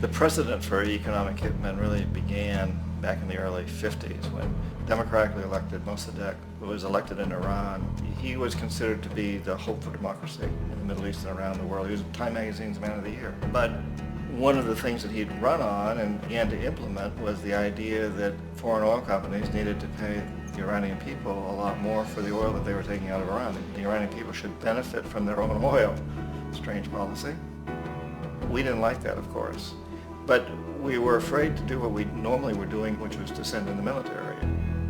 The precedent for economic hitmen really began back in the early 50s when democratically elected Mossadegh was elected in Iran. He was considered to be the hope for democracy in the Middle East and around the world. He was Time Magazine's Man of the Year. But one of the things that he'd run on and began to implement was the idea that foreign oil companies needed to pay the Iranian people a lot more for the oil that they were taking out of Iran. The Iranian people should benefit from their own oil. Strange policy. We didn't like that, of course. But we were afraid to do what we normally were doing, which was to send in the military.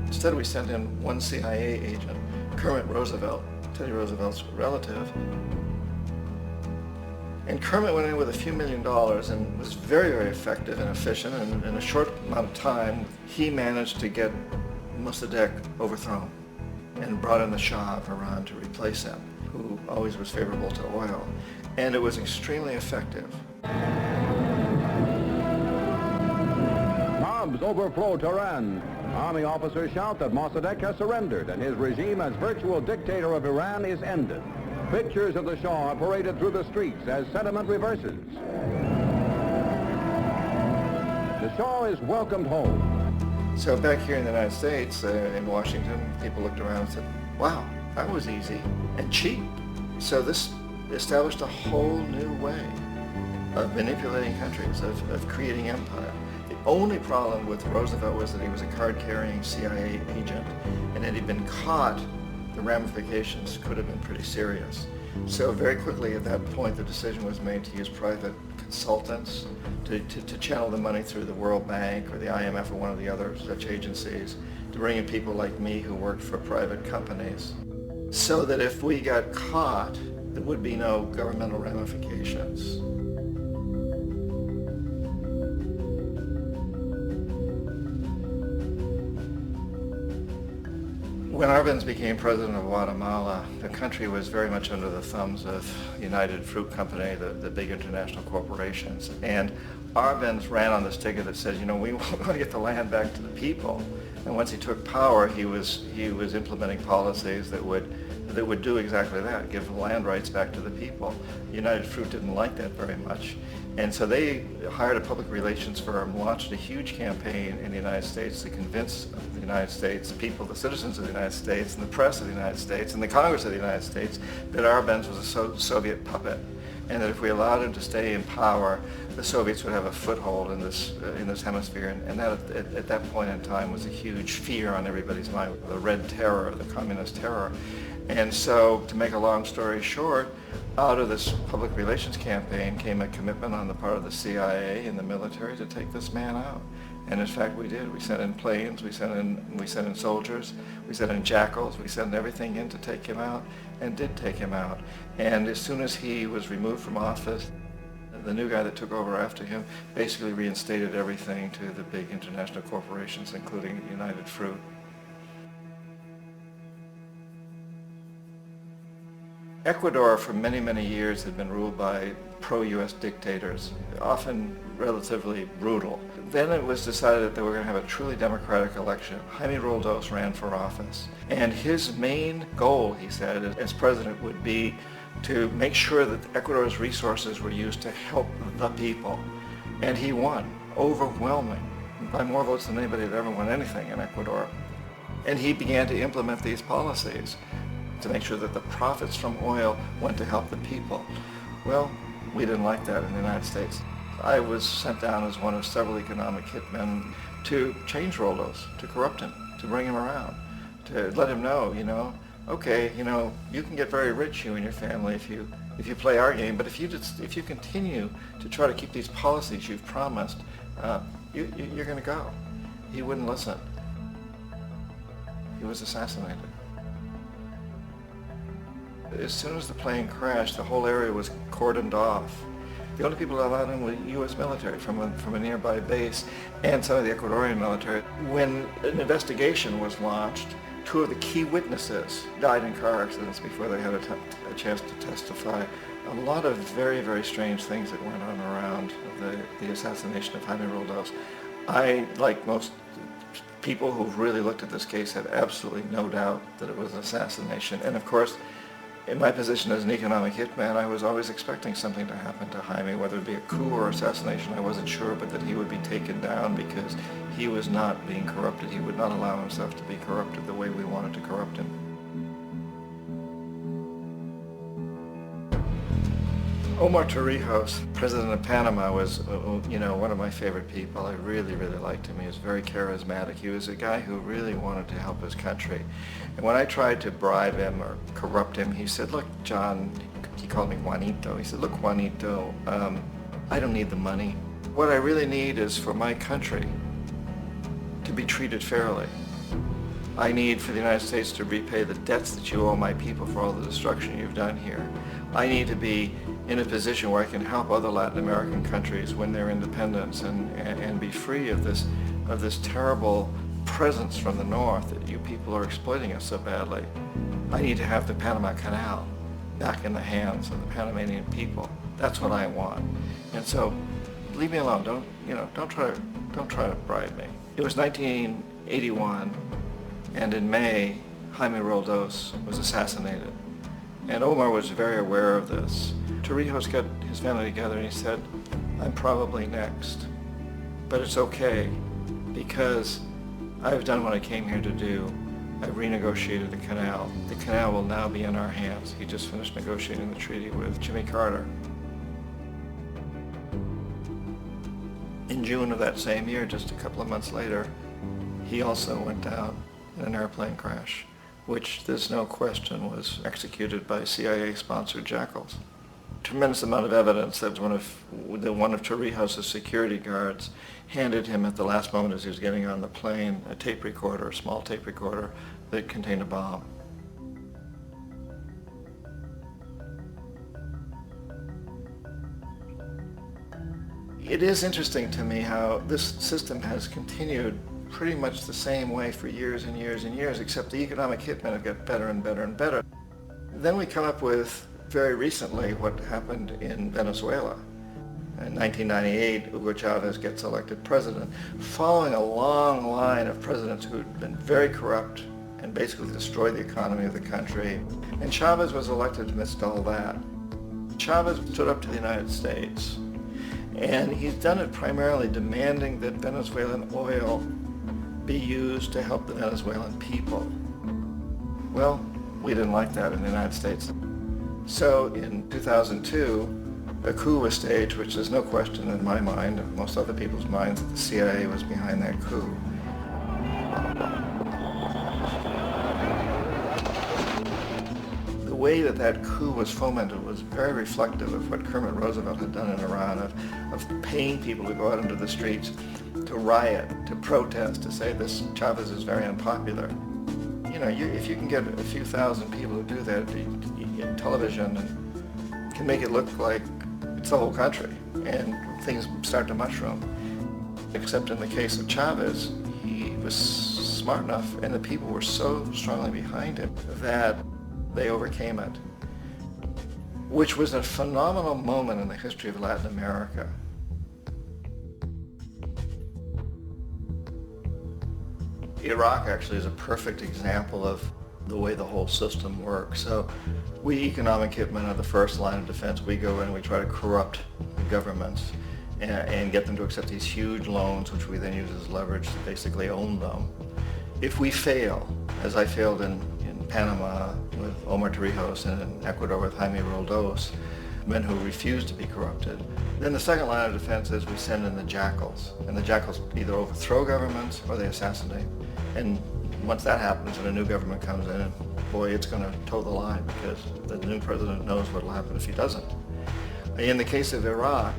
Instead, we sent in one CIA agent, Kermit Roosevelt, Teddy Roosevelt's relative. And Kermit went in with a few $1 million and was very, very effective and efficient. And in a short amount of time, he managed to get Mossadegh overthrown and brought in the Shah of Iran to replace him, who always was favorable to oil. And it was extremely effective. Mobs overflow Tehran. Army officers shout that Mossadegh has surrendered and his regime as virtual dictator of Iran is ended. Pictures of the Shah are paraded through the streets as sentiment reverses. The Shah is welcomed home. So back here in the United States, in Washington, people looked around and said, wow, that was easy and cheap. So this established a whole new way of manipulating countries, of creating empire. The only problem with Roosevelt was that he was a card-carrying CIA agent, and had he been caught, the ramifications could have been pretty serious. So very quickly at that point, the decision was made to use private consultants to channel the money through the World Bank or the IMF or one of the other such agencies, to bring in people like me who worked for private companies, so that if we got caught, there would be no governmental ramifications. When Arbenz became president of Guatemala, the country was very much under the thumbs of United Fruit Company, the big international corporations. And Arbenz ran on this ticket that says, you know, we want to get the land back to the people. And once he took power, he was implementing policies that would do exactly that, give the land rights back to the people. United Fruit didn't like that very much. And so they hired a public relations firm, launched a huge campaign in the United States to convince the United States people, the citizens of the United States, and the press of the United States, and the Congress of the United States, that Arbenz was a Soviet puppet, and that if we allowed him to stay in power, the Soviets would have a foothold in this hemisphere. And that at that point in time was a huge fear on everybody's mind, the Red Terror, the Communist terror. And so, to make a long story short, out of this public relations campaign came a commitment on the part of the CIA and the military to take this man out. And in fact, we did. We sent in planes, we sent in soldiers, we sent in jackals, we sent everything in to take him out, and did take him out. And as soon as he was removed from office, the new guy that took over after him basically reinstated everything to the big international corporations, including United Fruit. Ecuador for many, many years had been ruled by pro-U.S. dictators, often relatively brutal. Then it was decided that they were going to have a truly democratic election. Jaime Roldos ran for office, and his main goal, he said, as president would be to make sure that Ecuador's resources were used to help the people. And he won, overwhelming, by more votes than anybody had ever won anything in Ecuador. And he began to implement these policies to make sure that the profits from oil went to help the people. Well, we didn't like that in the United States. I was sent down as one of several economic hitmen to change Roldos, to corrupt him, to bring him around, to let him know, you know, okay, you know, you can get very rich, you and your family, if you play our game, but if you continue to try to keep these policies you've promised, you're going to go. He wouldn't listen. He was assassinated. As soon as the plane crashed, the whole area was cordoned off. The only people allowed in were U.S. military from a nearby base and some of the Ecuadorian military. When an investigation was launched, two of the key witnesses died in car accidents before they had a chance to testify. A lot of very, very strange things that went on around the assassination of Jaime Roldos. I, like most people who've really looked at this case, had absolutely no doubt that it was an assassination. And of course, In my position as an economic hitman, I was always expecting something to happen to Jaime, whether it be a coup or assassination, I wasn't sure, but that he would be taken down because he was not being corrupted. He would not allow himself to be corrupted the way we wanted to corrupt him. Omar Torrijos, president of Panama, was, one of my favorite people. I really, really liked him. He was very charismatic. He was a guy who really wanted to help his country. And when I tried to bribe him or corrupt him, he said, look, John, he called me Juanito. He said, look, Juanito, I don't need the money. What I really need is for my country to be treated fairly. I need for the United States to repay the debts that you owe my people for all the destruction you've done here. I need to be in a position where I can help other Latin American countries win their independence and be free of this terrible presence from the north that you people are exploiting us so badly. I need to have the Panama Canal back in the hands of the Panamanian people. That's what I want. And so, leave me alone. Don't try to bribe me. It was 1981, and in May, Jaime Roldos was assassinated. And Omar was very aware of this. Torrijos got his family together and he said, I'm probably next, but it's okay because I've done what I came here to do. I've renegotiated the canal. The canal will now be in our hands. He just finished negotiating the treaty with Jimmy Carter. In June of that same year, just a couple of months later, he also went down in an airplane crash, which there's no question was executed by CIA-sponsored jackals. Tremendous amount of evidence that one of Torrijos' security guards handed him at the last moment as he was getting on the plane a tape recorder, a small tape recorder that contained a bomb. It is interesting to me how this system has continued pretty much the same way for years and years and years, except the economic hitmen have got better and better and better. Then we come up with, very recently, what happened in Venezuela. In 1998, Hugo Chavez gets elected president, following a long line of presidents who had been very corrupt and basically destroyed the economy of the country. And Chavez was elected amidst all that. Chavez stood up to the United States, and he's done it primarily demanding that Venezuelan oil be used to help the Venezuelan people. Well, we didn't like that in the United States. So in 2002, a coup was staged, which there's no question in my mind, and most other people's minds, that the CIA was behind that coup. The way that coup was fomented was very reflective of what Kermit Roosevelt had done in Iran, of paying people to go out into the streets, to riot, to protest, to say this Chavez is very unpopular. If you can get a few thousand people to do that in television, and can make it look like it's the whole country, and things start to mushroom. Except in the case of Chavez, he was smart enough, and the people were so strongly behind him that they overcame it, which was a phenomenal moment in the history of Latin America. Iraq actually is a perfect example of the way the whole system works. So we economic hitmen are the first line of defense. We go in and we try to corrupt governments and get them to accept these huge loans, which we then use as leverage to basically own them. If we fail, as I failed in Panama with Omar Torrijos and in Ecuador with Jaime Roldos, men who refuse to be corrupted, then the second line of defense is we send in the jackals. And the jackals either overthrow governments or they assassinate. And once that happens and a new government comes in, boy, it's going to toe the line because the new president knows what will happen if he doesn't. In the case of Iraq,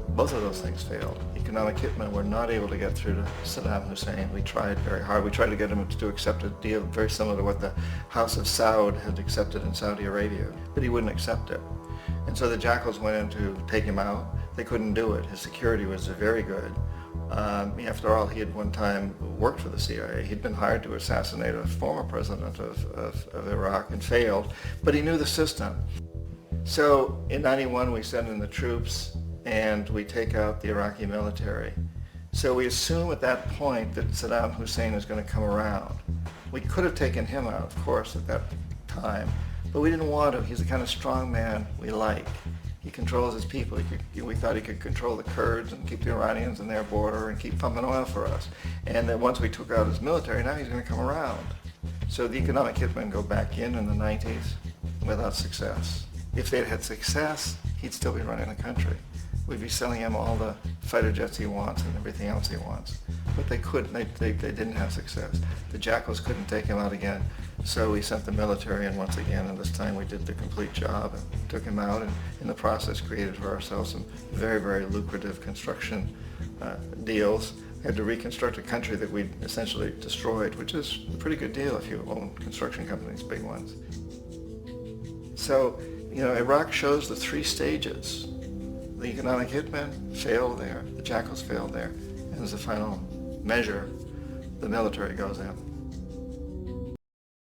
both of those things failed. Economic hitmen were not able to get through to Saddam Hussein. We tried very hard. We tried to get him to accept a deal very similar to what the House of Saud had accepted in Saudi Arabia, but he wouldn't accept it. And so the jackals went in to take him out. They couldn't do it. His security was very good. After all, he had one time worked for the CIA. He'd been hired to assassinate a former president of Iraq and failed, but he knew the system. So in 91, we send in the troops and we take out the Iraqi military. So we assume at that point that Saddam Hussein is going to come around. We could have taken him out, of course, at that time, But we didn't want him. He's the kind of strong man we like. He controls his people. We thought he could control the Kurds and keep the Iranians in their border and keep pumping oil for us. And then once we took out his military, now he's going to come around. So the economic hitmen go back in the 90s without success. If they'd had success, he'd still be running the country. We'd be selling him all the fighter jets he wants and everything else he wants. But they couldn't. They didn't have success. The jackals couldn't take him out again. So we sent the military in once again, and this time we did the complete job and took him out, and in the process created for ourselves some very, very lucrative construction deals. We had to reconstruct a country that we'd essentially destroyed, which is a pretty good deal if you own construction companies, big ones. So, Iraq shows the three stages. The economic hitmen failed there, the jackals failed there, and as a final measure, the military goes in.